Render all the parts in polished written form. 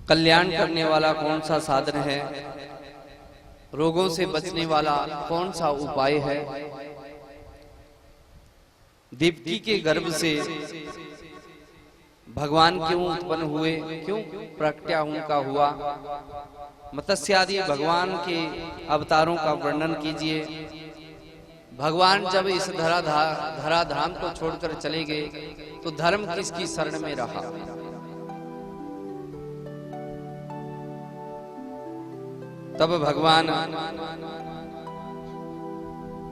कल्याण करने वाला कौन सा साधन है, रोगों से बचने वाला कौन सा उपाय है। दीप्ति के गर्भ से भगवान क्यों उत्पन्न हुए, क्यों प्रकट्या उनका हुआ। मत्स्य आदि भगवान के अवतारों का वर्णन कीजिए। भगवान जब इस धराधाम को छोड़कर चले गए तो धर्म किसकी शरण में रहा। तब भगवान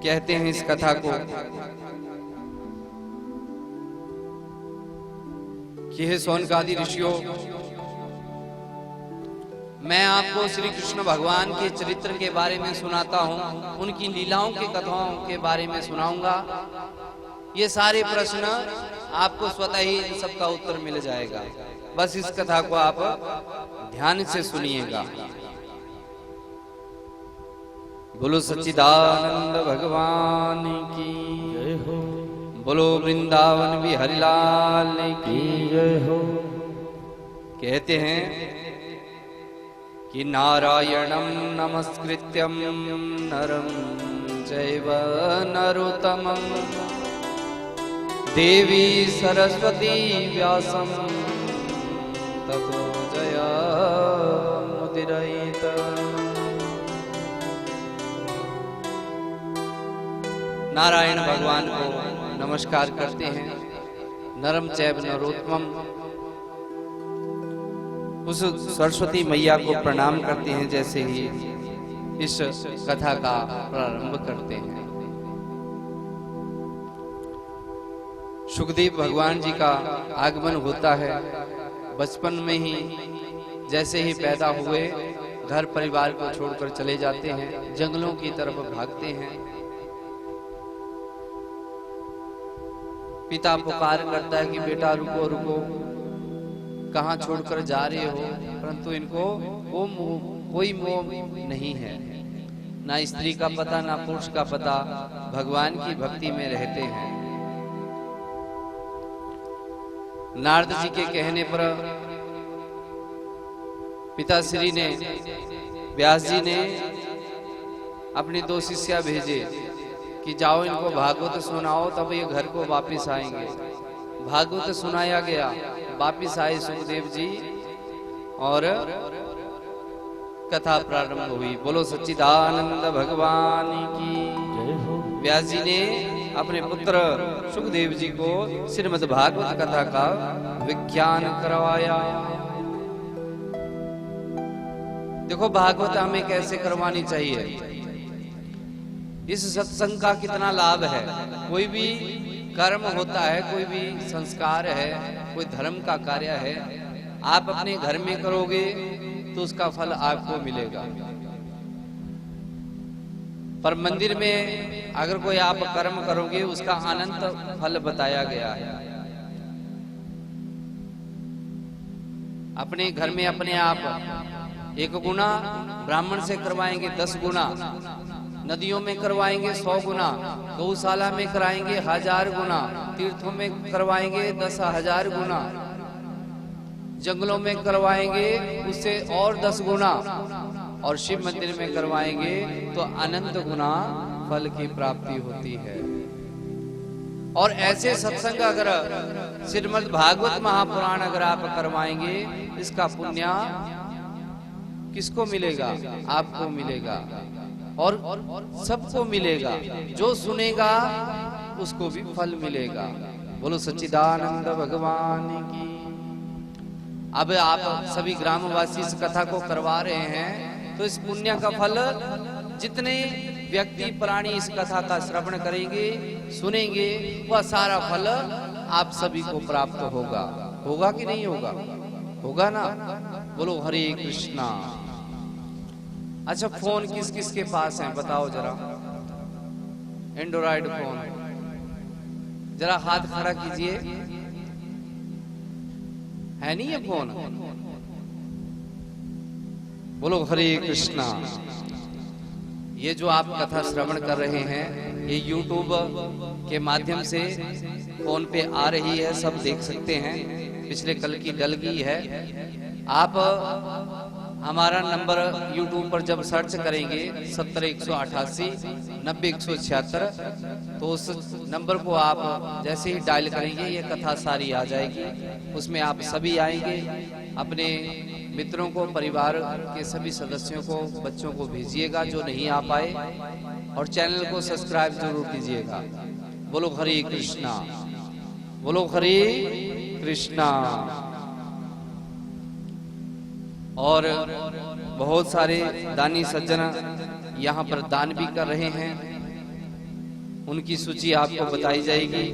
कहते हैं इस कथा को कि हे शौनकादि ऋषियों, मैं आपको श्री कृष्ण भगवान के चरित्र के बारे में सुनाता हूँ, उनकी लीलाओं के कथाओं के बारे में सुनाऊंगा। ये सारे प्रश्न आपको स्वतः ही इन सबका उत्तर मिल जाएगा। बस इस कथा को आप ध्यान से सुनिएगा। बोलो सच्चिदानंद भगवान की जय हो। बोलो वृंदावन बिहारी लाल की जय हो। कहते हैं कि नारायणं नमस्कृत्यं नरं चैव नरोत्तमं देवी सरस्वती व्यासं ततो जयमुदीरयेत्। नारायण भगवान को नमस्कार करते हैं, नरम चैव नरोत्तमम, उस सरस्वती मैया को प्रणाम करते हैं जैसे ही इस कथा का प्रारंभ करते हैं। सुखदेव भगवान जी का आगमन होता है। बचपन में ही जैसे ही पैदा हुए घर परिवार को छोड़कर चले जाते हैं, जंगलों की तरफ भागते हैं। पिता पुकार करता है कि बेटा रुको रुको, कहाँ छोड़कर जा रहे हो। परंतु इनको कोई मोह नहीं है, ना स्त्री का पता ना पुरुष का पता, भगवान की भक्ति में रहते हैं। नारद जी के कहने पर पिताश्री ने, व्यास जी ने अपने 2 शिष्य भेजे कि जाओ इनको भागवत सुनाओ, तब ये घर को वापस आएंगे। भागवत सुनाया गया, वापिस आए सुखदेव जी और कथा प्रारंभ हुई। बोलो सच्चिदानंद भगवान की जय हो। व्यास जी ने अपने पुत्र सुखदेव जी को श्रीमद् भागवत कथा का विज्ञान करवाया। देखो भागवत हमें कैसे करवानी चाहिए, इस सत्संग का कितना लाभ है। कोई भी कर्म होता है, कोई भी संस्कार है, कोई धर्म का कार्य है, आप अपने घर में करोगे तो उसका फल आपको मिलेगा। पर मंदिर में अगर कोई आप कर्म करोगे उसका अनंत फल बताया गया है। अपने घर में अपने आप 1 गुना, ब्राह्मण से करवाएंगे 10 गुना, नदियों में करवाएंगे 100 गुना, गौशाला में कराएंगे 1000 गुना, तीर्थों में करवाएंगे 10,000 गुना, जंगलों में करवाएंगे उससे और 10 गुना, और शिव मंदिर में करवाएंगे तो अनंत गुना फल की प्राप्ति होती है। और ऐसे सत्संग अगर श्रीमद् भागवत महापुराण अगर आप करवाएंगे, इसका पुण्य किसको मिलेगा? आपको मिलेगा और सबको मिलेगा। जो सुनेगा उसको भी फल मिलेगा। बोलो सच्चिदानंद भगवान की। अब आप सभी ग्रामवासी इस कथा को करवा रहे हैं तो इस पुण्य का फल जितने व्यक्ति प्राणी इस कथा का श्रवण करेंगे, सुनेंगे, वह सारा फल आप सभी को प्राप्त होगा। होगा कि नहीं होगा? होगा ना। बोलो हरे कृष्णा। अच्छा, फोन किस किस के पास है बताओ जरा। एंड्रॉइड फोन, जरा हाथ खड़ा कीजिए। है नहीं ये फोन? बोलो हरे कृष्णा। ये जो आप कथा श्रवण कर रहे हैं, ये यूट्यूब के माध्यम से फोन पे आ रही है, सब देख सकते हैं। पिछले कल की डल गई है, आप हमारा नंबर YouTube पर जब सर्च करेंगे 70-188-90-176, तो उस नंबर को आप जैसे ही डायल करेंगे ये कथा सारी आ जाएगी। उसमें आप सभी आएंगे, अपने मित्रों को, परिवार के सभी सदस्यों को, बच्चों को भेजिएगा जो नहीं आ पाए, और चैनल को सब्सक्राइब जरूर कीजिएगा। बोलो हरे कृष्णा, बोलो हरे कृष्णा। और बहुत सारे दानी सज्जन यहाँ पर दान भी कर रहे हैं, उनकी सूची आपको बताई जाएगी।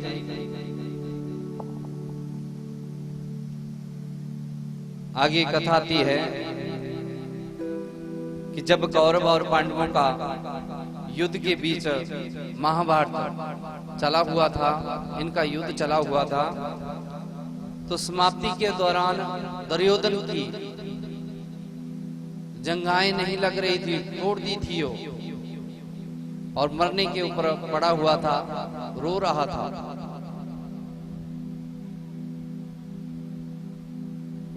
आगे कथा आती है कि जब कौरव और पांडवों का युद्ध के बीच महाभारत चला हुआ था, इनका युद्ध चला हुआ था, तो समाप्ति के दौरान दुर्योधन की जंघाएं नहीं लग रही थी, तोड़ दी थी वो, और मरने के ऊपर पड़ा हुआ था, रो रहा था।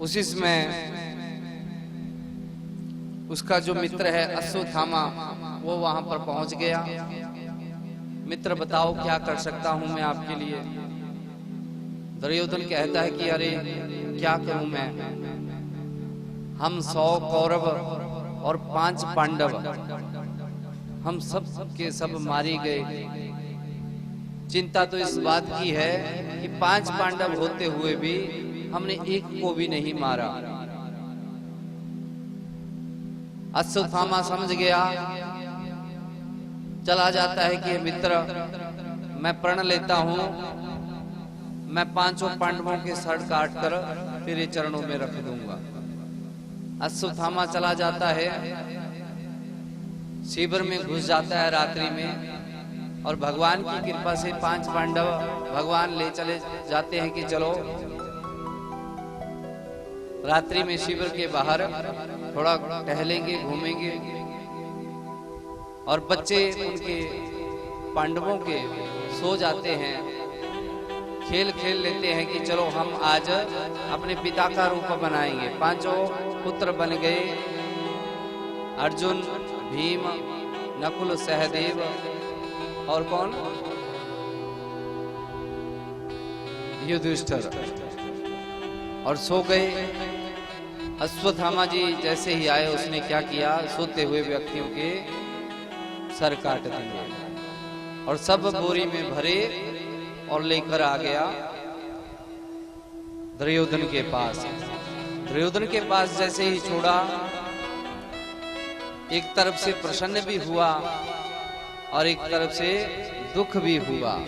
उसी समय उसका जो मित्र है अश्वत्थामा, वो वहां पर पहुंच गया। मित्र बताओ क्या कर सकता हूं मैं आपके लिए। दुर्योधन कहता है कि अरे क्या करूं मैं, हम 100 कौरव और 5 पांडव, हम सब के सब मारे गए। चिंता तो इस बात की है कि 5 पांडव होते हुए भी हमने एक को भी नहीं मारा। अश्वत्थामा समझ गया, चला जाता है कि मित्र मैं प्रण लेता हूं, मैं 5 पांडवों के सर काट कर तेरे चरणों में रख दूंगा। अश्वत्थामा चला जाता है, शिविर में घुस जाता है रात्रि में, और भगवान की कृपा से 5 पांडव भगवान ले चले जाते हैं कि चलो रात्रि में शिविर के बाहर थोड़ा टहलेंगे, घूमेंगे। और बच्चे उनके पांडवों के सो जाते हैं, खेल खेल लेते हैं कि चलो हम आज अपने पिता का रूप बनाएंगे। 5 पुत्र बन गए, अर्जुन, भीम, नकुल, सहदेव और कौन, युधिष्ठिर, और सो गए। अश्वत्थामा जी जैसे ही आए, उसने क्या किया, सोते हुए व्यक्तियों के सर काट दिए और सब बोरी में भरे और लेकर आ गया दुर्योधन के पास। दुर्योधन के पास जैसे ही छोड़ा, एक तरफ से प्रसन्न भी हुआ और एक तरफ से दुख भी हुआ।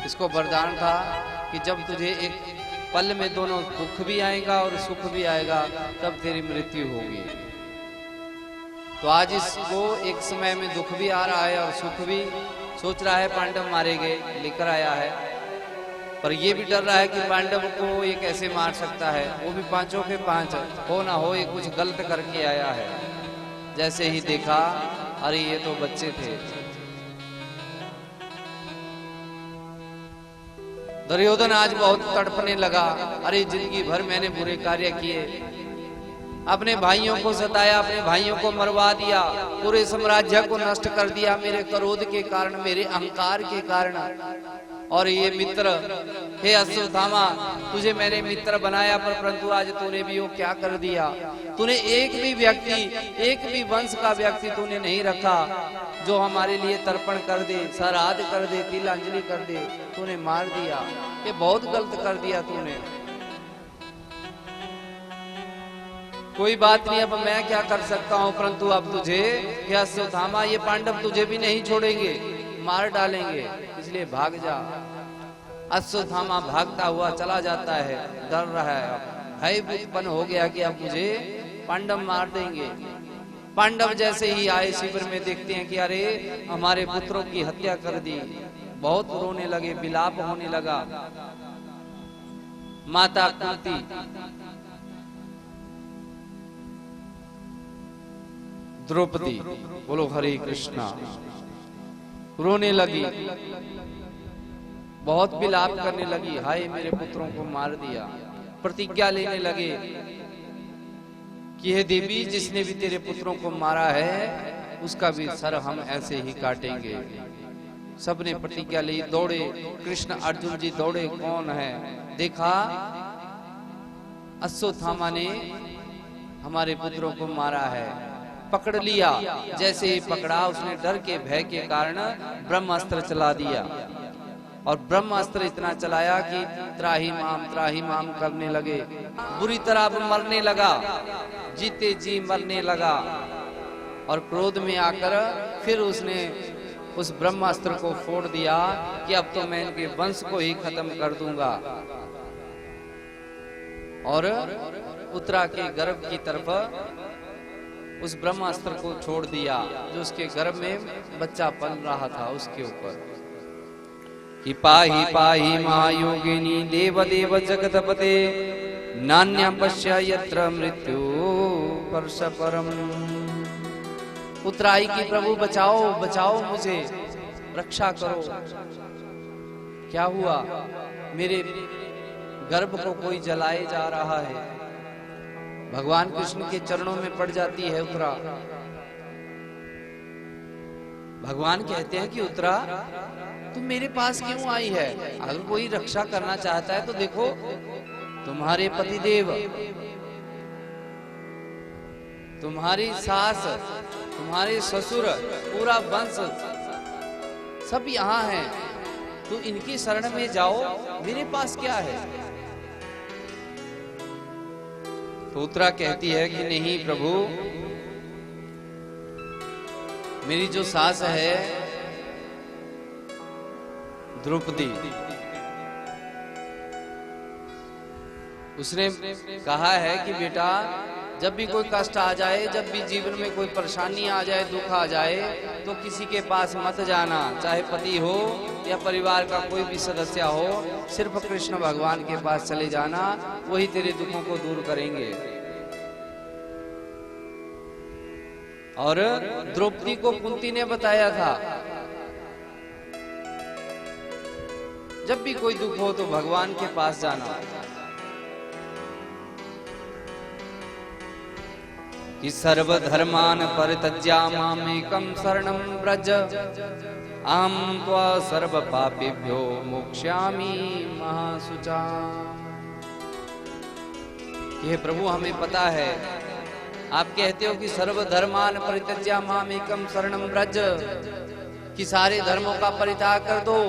इसको वरदान था कि जब तुझे एक पल में दोनों दुख भी आएगा और सुख भी आएगा, तब तेरी मृत्यु होगी। तो आज इसको एक समय में दुख भी आ रहा है और सुख भी, सोच रहा है पांडव मारे गए, लेकर आया है, पर ये भी डर रहा है कि पांडव को ये कैसे मार सकता है, वो भी 5 के 5 हो ना हो, ये कुछ गलत करके आया है। जैसे ही देखा, अरे ये तो बच्चे थे। दुर्योधन आज बहुत तड़पने लगा, अरे जिंदगी भर मैंने बुरे कार्य किए, अपने भाइयों को सताया, अपने भाइयों को मरवा दिया, पूरे साम्राज्य को नष्ट कर दिया मेरे क्रोध के कारण, मेरे अहंकार के कारण। और ये मित्र, हे अश्वत्थामा, तुझे मैंने मित्र बनाया, पर परंतु आज तूने भी वो क्या कर दिया। तूने एक भी व्यक्ति, एक भी वंश का व्यक्ति तूने नहीं रखा जो हमारे लिए तर्पण कर दे, श्राद्ध कर दे, तिलांजलि कर दे, तूने मार दिया। ये बहुत गलत कर दिया तूने। कोई बात नहीं, अब मैं क्या कर सकता हूँ, परंतु अब तुझे, हे अश्वत्थामा, ये पांडव तुझे भी नहीं छोड़ेंगे, मार डालेंगे, इसलिए भाग जा। अश्वत्थामा भागता हुआ चला जाता है, डर रहा है, भय उत्पन्न हो गया कि अब मुझे पांडव मार देंगे। पांडव जैसे ही आए शिविर में, देखते हैं कि अरे हमारे पुत्रों की हत्या कर दी। बहुत रोने लगे, विलाप होने लगा। माता कुंती द्रौपदी, बोलो हरे कृष्णा, रोने लगी, बहुत विलाप करने लगी, हाय मेरे पुत्रों को मार दिया। प्रतिज्ञा लेने लगे कि हे देवी, जिसने भी तेरे पुत्रों को मारा है उसका भी सर हम ऐसे ही काटेंगे। सबने प्रतिज्ञा ली, दौड़े कृष्ण अर्जुन जी दौड़े, कौन है? देखा अश्वत्थामा ने हमारे पुत्रों को मारा है। पकड़ लिया, जैसे ही पकड़ा उसने डर के भय के कारण ब्रह्मास्त्र चला दिया, और ब्रह्मास्त्र इतना चलाया कि त्राही माम करने लगे, बुरी तरह मरने लगा, जीते जी मरने लगा। और क्रोध में आकर फिर उसने उस ब्रह्मास्त्र को फोड़ दिया कि अब तो मैं इनके वंश को ही खत्म कर दूंगा। और उत्तरा के गर्भ की तरफ उस ब्रह्मास्त्र को छोड़ दिया, जो उसके गर्भ में बच्चा पल रहा था उसके ऊपर। कि पाहि पाहि महायोगिनी देव देव जगतपते, नान्या पश्य यत्र मृत्यु परश परम। उत्तराई की प्रभु बचाओ बचाओ, मुझे रक्षा करो। क्या हुआ? मेरे गर्भ को कोई जलाए जा रहा है। भगवान कृष्ण के चरणों में पड़ जाती है उत्तरा। भगवान कहते हैं कि उत्तरा, तुम मेरे पास क्यों आई है? अगर कोई रक्षा करना चाहता है तो देखो, तुम्हारे पतिदेव, तुम्हारी सास, तुम्हारे ससुर, पूरा वंश सब यहाँ हैं। तो इनकी शरण में जाओ, मेरे पास क्या है? तो उत्तरा कहती है कि नहीं प्रभु, मेरी जो सास है द्रौपदी, उसने कहा है कि बेटा, जब भी कोई कष्ट आ जाए, जब भी जीवन में कोई परेशानी आ जाए, दुख आ जाए, तो किसी के पास मत जाना, चाहे पति हो या परिवार का कोई भी सदस्य हो, सिर्फ कृष्ण भगवान के पास चले जाना, वही तेरे दुखों को दूर करेंगे। और द्रौपदी को कुंती ने बताया था, जब भी कोई दुख हो तो भगवान के पास जाना। कि सर्वधर्मान परित्यज्य मामेकं शरणं व्रज, अहं त्वा सर्व पापेभ्यो मोक्ष्यामि महाशुचा। ये प्रभु, हमें पता है, आप कहते हो कि सर्वधर्मान परित्यज्य मामेकं शरणं व्रज, कि सारे धर्मों का परित्याग कर दो,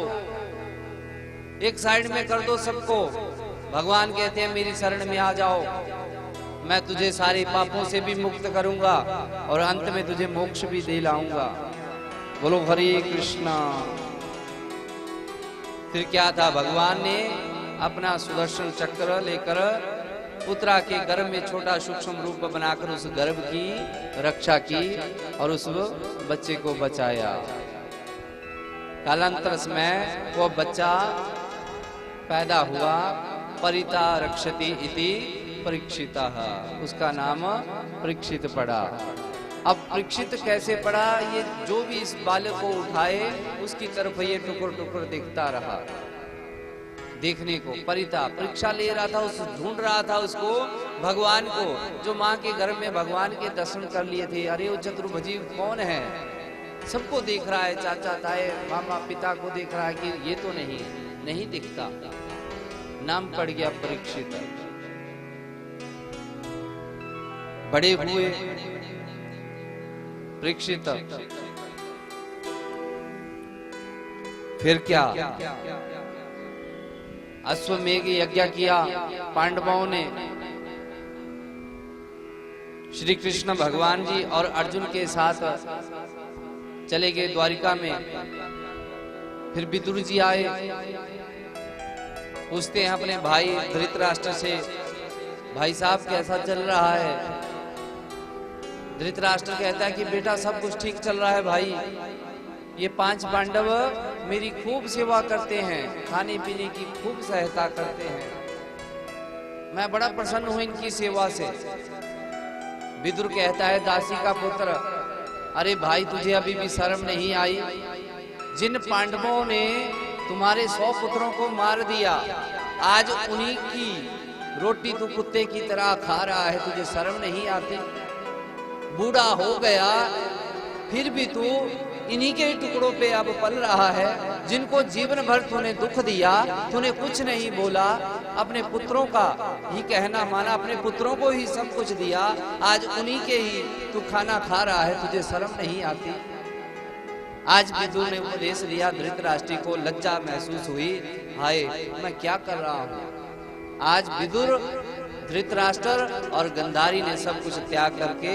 एक साइड में कर दो सबको। भगवान कहते हैं मेरी शरण में आ जाओ, मैं तुझे सारे पापों से भी मुक्त करूंगा और अंत में तुझे मोक्ष भी दिलाऊंगा। बोलो हरे कृष्णा। फिर क्या था? भगवान ने अपना सुदर्शन चक्र लेकर उत्तरा के गर्भ में छोटा सूक्ष्म रूप बनाकर उस गर्भ की रक्षा की और उस बच्चे को बचाया। कालांतर में वो बच्चा पैदा हुआ, परिता रक्षति इति परीक्षिता, उसका नाम परीक्षित पड़ा। अब परीक्षित कैसे पड़ा? ये जो भी इस बालक को उठाए उसकी तरफ ये टुकड़ टुकड़ देखता रहा, देखने को परिता, परीक्षा ले रहा था, उस ढूंढ रहा था उसको, भगवान को, जो माँ के घर में भगवान के दर्शन कर लिए थे। अरे वो चतुर्भुजी कौन है? सबको देख रहा है, चाचा ताए मामा पिता को देख रहा है कि ये तो नहीं दिखता। नाम पड़ गया परीक्षित। बड़े हुए परीक्षित। फिर क्या? अश्वमेघ यज्ञ किया पांडवों ने। श्री कृष्ण भगवान जी और अर्जुन के साथ चले गए द्वारिका में। फिर विदुर जी आए, पूछते हैं अपने भाई धृतराष्ट्र से, भाई साहब कैसा चल रहा है? धृतराष्ट्र कहता है कि बेटा सब कुछ ठीक चल रहा है भाई, ये 5 पांडव मेरी खूब सेवा करते हैं, खाने पीने की खूब सहायता करते हैं, मैं बड़ा प्रसन्न हूं इनकी सेवा से। विदुर कहता है दासी का पुत्र, अरे भाई तुझे अभी भी शर्म नहीं आई? जिन पांडवों ने तुम्हारे 100 पुत्रों को मार दिया, आज उन्हीं की रोटी तू कुत्ते की तरह खा रहा है, तुझे शर्म नहीं आती? बूढ़ा हो गया फिर भी तू इन्हीं के टुकड़ों पे अब पल रहा है, जिनको जीवन भर तूने दुख दिया, तूने कुछ नहीं बोला, अपने पुत्रों का ही कहना माना, अपने पुत्रों को ही सब कुछ दिया, आज उन्हीं के ही तू खाना खा रहा है, तुझे शर्म नहीं आती? आज विदुर ने उपदेश दिया धृतराष्ट्र को, लज्जा महसूस हुई, हाय मैं क्या कर रहा हूं। आज विदुर, धृतराष्ट्र और गांधारी ने सब कुछ त्याग करके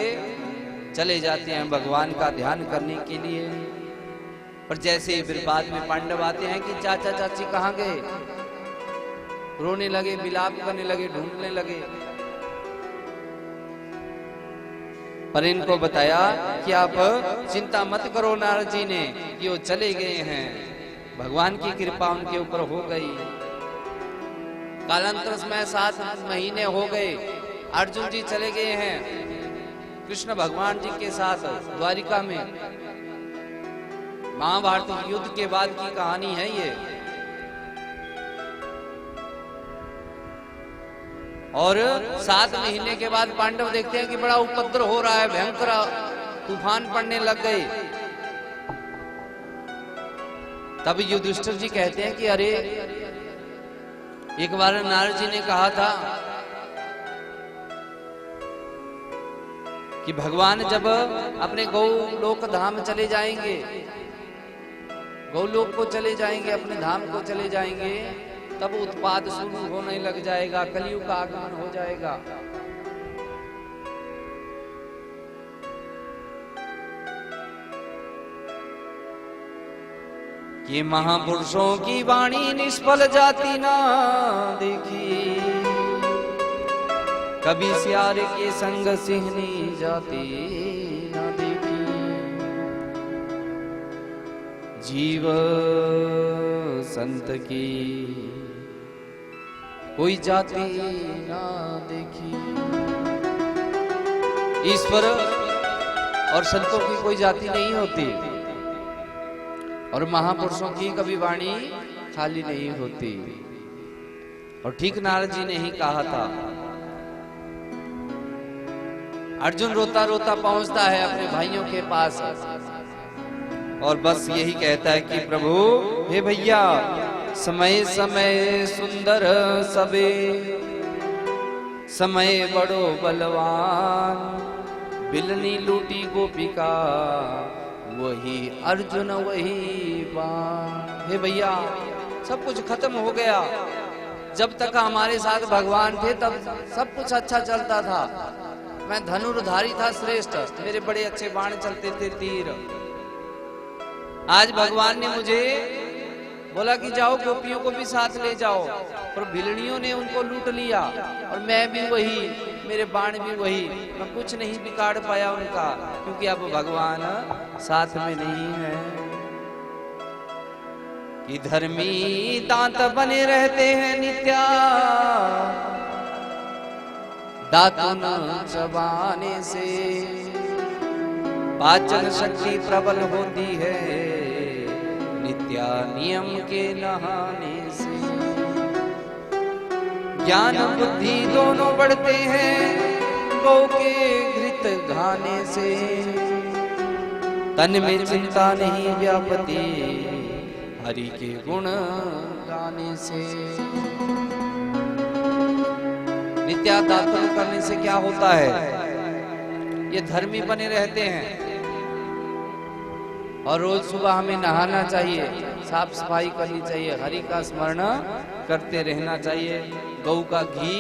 चले जाते हैं भगवान का ध्यान करने के लिए। पर जैसे ही फिर बाद में पांडव आते हैं कि चाचा चाची कहाँ गए, रोने लगे, विलाप करने लगे, ढूंढने लगे। पर इनको बताया कि आप चिंता मत करो नारद जी ने, कि वो चले गए हैं, भगवान की कृपा उनके ऊपर हो गई। कालांतर में 7 महीने हो गए, अर्जुन जी चले गए हैं कृष्ण भगवान जी के साथ द्वारिका में। महाभारत युद्ध के बाद की कहानी है ये। और 7 महीने के बाद पांडव देखते हैं कि बड़ा उपद्रव हो रहा है, भयंकर तूफान पड़ने लग गए। तब युधिष्ठिर जी कहते हैं कि अरे एक बार नारद जी ने कहा था कि भगवान जब अपने गौलोक धाम चले जाएंगे, गौलोक को चले जाएंगे, अपने धाम को चले जाएंगे, तब उत्पात शुरू होने लग जाएगा, कलयुग का आगमन हो जाएगा। कि महापुरुषों की वाणी निष्फल जाती ना देखी, कभी सियार के संग सिंहनी जाती ना देखी। जीव संत की कोई जाति ना देखी। ईश्वर और संतों की कोई जाति नहीं होती, और महापुरुषों की कभी वाणी खाली नहीं होती। और ठीक नारद जी ने ही कहा था। अर्जुन रोता रोता पहुंचता है अपने भाइयों के पास और बस यही कहता है कि प्रभु हे भैया, समय समय सुंदर सबे, समय बड़ो बलवान, बिलनी लूटी गोपिका, वही अर्जुन वही बाण। हे भैया, सब कुछ खत्म हो गया। जब तक हमारे साथ भगवान थे तब सब कुछ अच्छा चलता था। मैं धनुर्धारी था श्रेष्ठ, मेरे बड़े अच्छे बाण चलते थे, तीर। आज भगवान ने मुझे बोला कि जाओ गोपियों को भी साथ ले जाओ, पर भिलनियों ने उनको लूट लिया, और मैं भी वही, मेरे बाण भी वही, मैं कुछ नहीं बिगाड़ पाया उनका, क्योंकि अब भगवान साथ में नहीं है। कि धर्मी दांत बने रहते हैं नित्या, दातुन चबाने से पाचन शक्ति प्रबल होती है, नित्या नियम के नहाने से। ज्ञान बुद्धि दोनों बढ़ते हैं गौ के घृत घाने से, तन में चिंता नहीं व्यापती हरि के गुण गाने से। नित्या दातुन करने से क्या होता है? ये धर्मी बने रहते हैं, और रोज सुबह हमें नहाना चाहिए, साफ सफाई करनी चाहिए, हरि का स्मरण करते रहना चाहिए, गौ का घी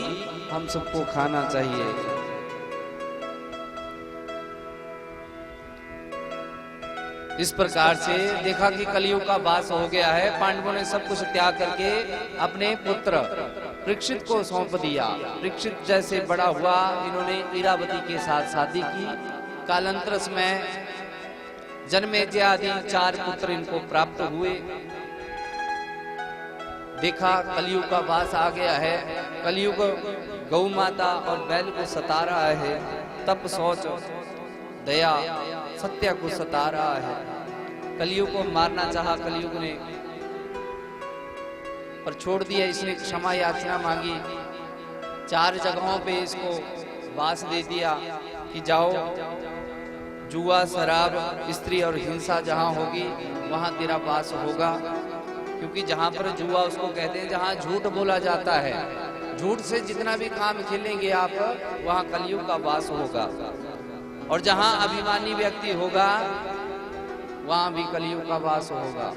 हम सबको खाना चाहिए। इस प्रकार से देखा कि कलयुग का वास हो गया है। पांडवों ने सब कुछ त्याग करके अपने पुत्र परीक्षित को सौंप दिया। परीक्षित जैसे बड़ा हुआ, इन्होंने इरावती के साथ शादी की। कालांतर में जन्मेजय आदि 4 पुत्र इनको प्राप्त हुए। देखा कलयुग का वास आ गया है, कलयुग गौ माता और बैल को सता रहा है, तप शौच दया सत्य को सता रहा है। कलयुग को मारना चाहा कलयुग ने, पर छोड़ दिया, इसने क्षमा याचना मांगी, 4 जगहों पे इसको वास दे दिया कि जाओ, जुआ, शराब, स्त्री और हिंसा जहाँ होगी वहाँ तेरा वास होगा। क्योंकि जहाँ पर जुआ उसको कहते हैं जहाँ झूठ बोला जाता है, झूठ से जितना भी काम खेलेंगे आप, वहाँ कलयुग का वास होगा। और जहाँ अभिमानी व्यक्ति होगा वहाँ भी कलयुग का वास होगा।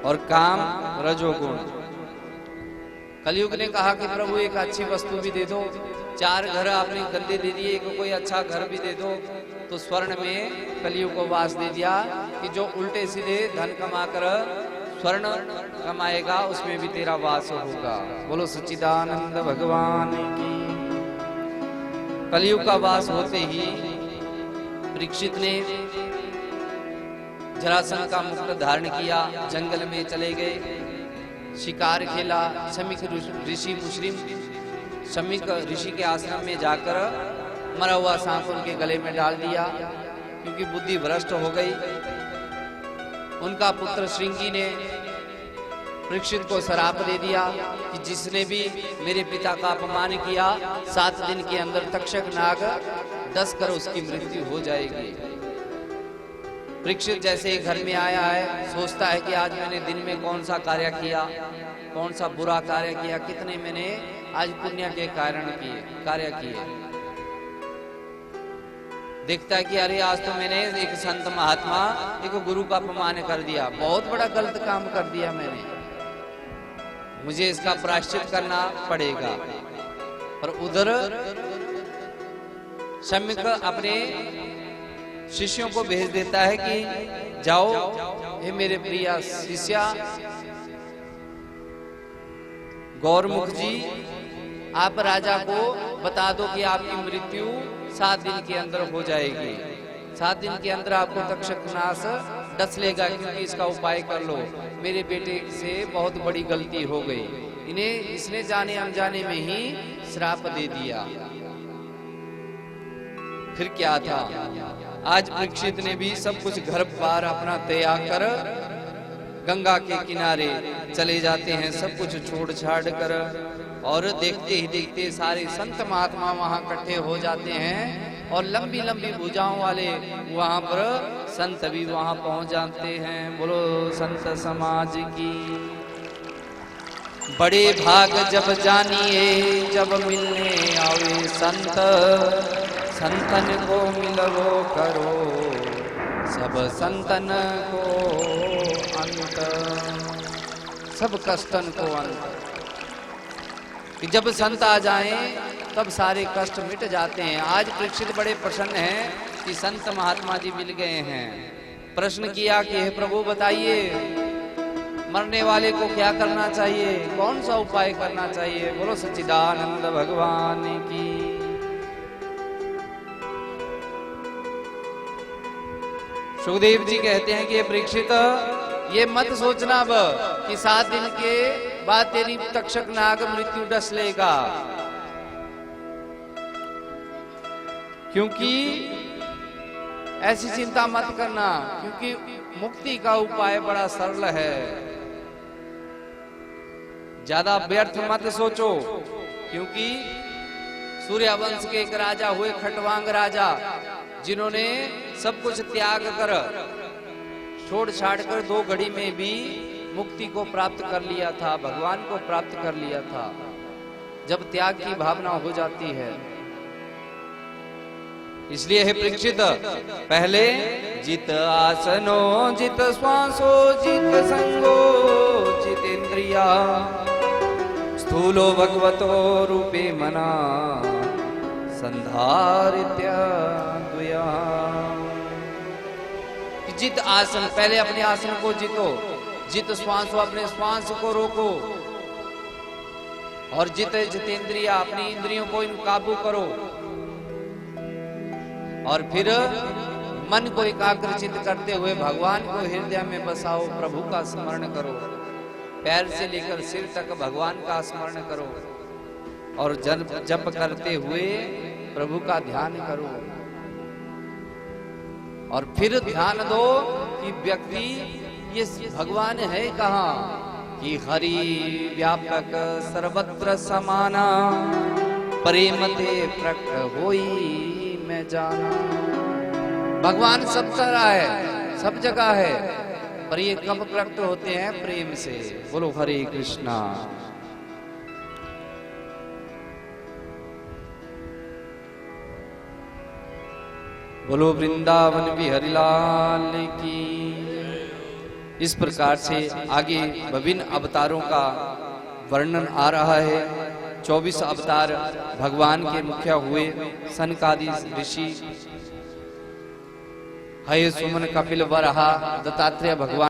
और काम रजोगुण। कलयुग ने कहा कि प्रभु एक अच्छी वस्तु भी दे दो, 4 घर आपने गंदे दे दिए, एक कोई अच्छा घर भी दे दो। तो स्वर्ण में कलयुग को वास दे दिया कि जो उल्टे सीधे धन कमाकर स्वर्ण कमाएगा उसमें भी तेरा वास होगा। बोलो सच्चिदानंद भगवान की। कलयुग का वास होते ही परीक्षित ने जरासंध का मुकुट धारण किया, जंगल में चले गए, शिकार खेला। शमीक ऋषि मुस्लिम शमीक ऋषि के आश्रम में जाकर मरा हुआ सांप उनके गले में डाल दिया, क्योंकि बुद्धि भ्रष्ट हो गई। उनका पुत्र श्रृंगी ने परीक्षित को श्राप दे दिया कि जिसने भी मेरे पिता का अपमान किया 7 दिन के अंदर तक्षक नाग डस कर उसकी मृत्यु हो जाएगी। परीक्षित जैसे घर में आया है, सोचता है कि आज मैंने दिन में कौन सा कार्य किया, कौन सा बुरा कार्य किया, कितने मैंने आज पुण्य के कार्य किए। देखता है कि अरे आज तो मैंने एक संत महात्मा, एक गुरु का अपमान कर दिया, बहुत बड़ा गलत काम कर दिया मैंने, मुझे इसका प्रायश्चित करना पड़ेगा। और उधर शमीक अपने शिष्यों को भेज देता है कि जाओ हे मेरे प्रिय शिष्या गौरमुख जी, आप राजा को बता दो कि आपकी मृत्यु 7 दिन के अंदर हो जाएगी। 7 दिन के अंदर आपको तक्षक नाश डस लेगा, क्योंकि इसका उपाय कर लो, मेरे बेटे से बहुत बड़ी गलती हो गई, इसने जाने अनजाने में ही श्राप दे दिया। फिर क्या था, आज परीक्षित ने भी सब कुछ घर बार अपना त्याग कर गंगा के किनारे चले जाते हैं, सब कुछ छोड़ छाड़ कर। और देखते ही देखते सारे संत महात्मा वहां इकट्ठे हो जाते हैं, और लंबी लंबी भुजाओं वाले वहां पर संत भी वहां पहुंच जाते हैं। बोलो संत समाज की। बड़े भाग जब जानिए जब मिलने आवे संत, संतन को मिलवो करो सब संतन को अंत, सब कष्टन को अंत। कि जब संत आ जाएं तब सारे कष्ट मिट जाते हैं। आज परीक्षित बड़े प्रसन्न हैं कि संत महात्मा जी मिल गए हैं। प्रश्न किया कि हे प्रभु बताइए, मरने वाले को क्या करना चाहिए, कौन सा उपाय करना चाहिए। बोलो सच्चिदानंद भगवान की। सुखदेव जी कहते हैं कि ये परीक्षित, ये मत सोचना अब कि 7 दिन के बाद तेरी तक्षक नाग मृत्यु डस लेगा, क्योंकि ऐसी चिंता मत करना, क्योंकि मुक्ति का उपाय बड़ा सरल है। ज्यादा व्यर्थ मत सोचो, क्योंकि सूर्यवंश के एक राजा हुए खटवांग राजा, जिन्होंने सब कुछ त्याग कर छोड़ छाड़ कर 2 घड़ी में भी मुक्ति को प्राप्त कर लिया था, भगवान को प्राप्त कर लिया था। जब त्याग की भावना हो जाती है, इसलिए हे परीक्षित, पहले जित आसनो जित श्वासो जित संगो जित इंद्रिया, स्थूलो भगवतो रूपे मना संधारित्य द्वया। जित आसन, पहले अपने आसन को जीतो, जित श्वास, अपने श्वास को रोको, और जित जितेंद्रिया, अपनी इंद्रियों को काबू करो, और फिर मन को एकाग्रचित करते हुए भगवान को हृदय में बसाओ, प्रभु का स्मरण करो, पैर से लेकर सिर तक भगवान का स्मरण करो, और जप करते हुए प्रभु का ध्यान करो। और फिर ध्यान दो कि व्यक्ति ये भगवान है कहाँ, कि हरि व्यापक सर्वत्र समाना, प्रेम ते प्रकट होई मैं जाना। भगवान सब तरह है, सब जगह है, पर ये कब प्रकट होते हैं? प्रेम से। बोलो हरे कृष्णा। बोलो वृंदावन बिहारी लाल की। इस प्रकार से आगे विभिन्न अवतारों का वर्णन आ रहा है। 24 अवतार भगवान के मुखिया हुए। सनकादि ऋषि, हय सुमन कपिल वराह दत्तात्रेय भगवान